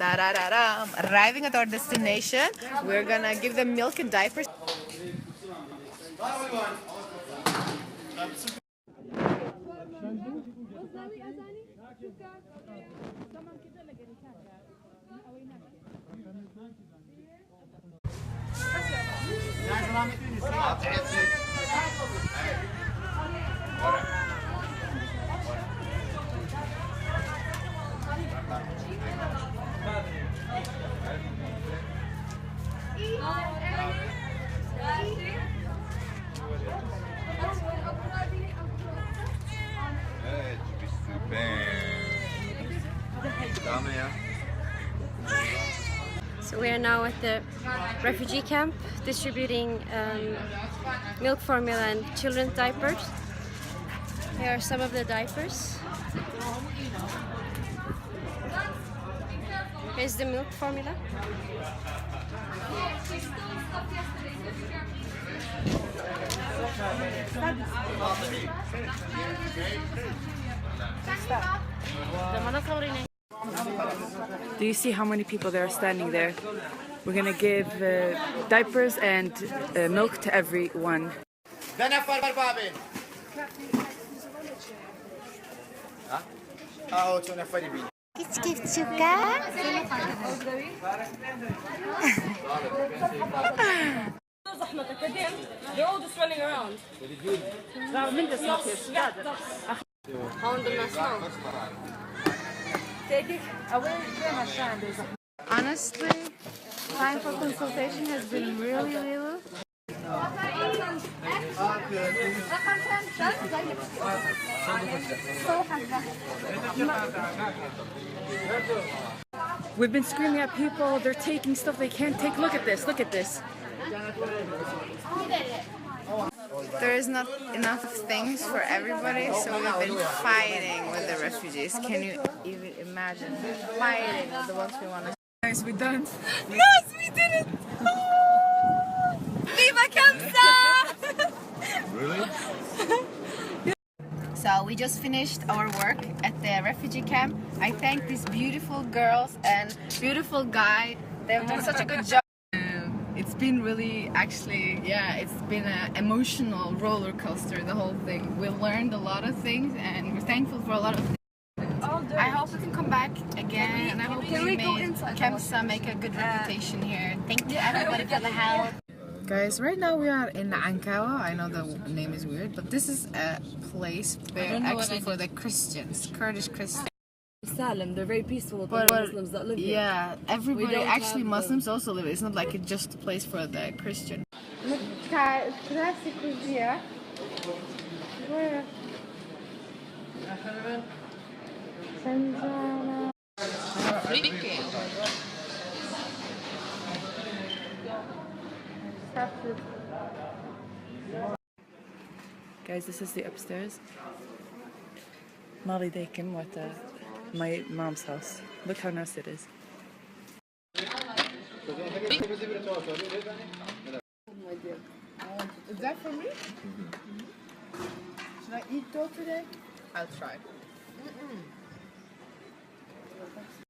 Da-da-da-da. Arriving at our destination, we're gonna give them milk and diapers. So we are now at the refugee camp distributing milk formula and children's diapers. Here are some of the diapers. Here's the milk formula. Do you see how many people there are standing there? We're gonna give diapers and milk to everyone. كيف تشوكا؟ They're all just running around. Honestly, time for consultation has been really little. We've been screaming at people, they're taking stuff they can't take. Look at this, look at this. There is not enough things for everybody, so we've been fighting with the refugees. Can you even imagine? Fighting with the ones we want to. Guys, we done. Yes, we did it! Viva KEMSA! Really? So we just finished our work at the refugee camp. I thank these beautiful girls and beautiful guy. They've done such a good job. It's been really, actually, yeah, it's been an emotional roller coaster, the whole thing. We learned a lot of things and we're thankful for a lot of things. I hope we can come back again and I hope we made KEMSA make a good reputation here. Thank you everybody for the help. Guys, right now we are in Ankawa. I know the name is weird, but this is a place where actually for the Christians, Kurdish Christians. Salem, they're very peaceful, But Muslims that live here. yeah, everybody, actually Muslims also live. It's not like it's just a place for the Christian. Guys, this is the upstairs. Mali Dakim with my mom's house. Look how nice it is. Is that for me? Should I eat dough today? I'll try.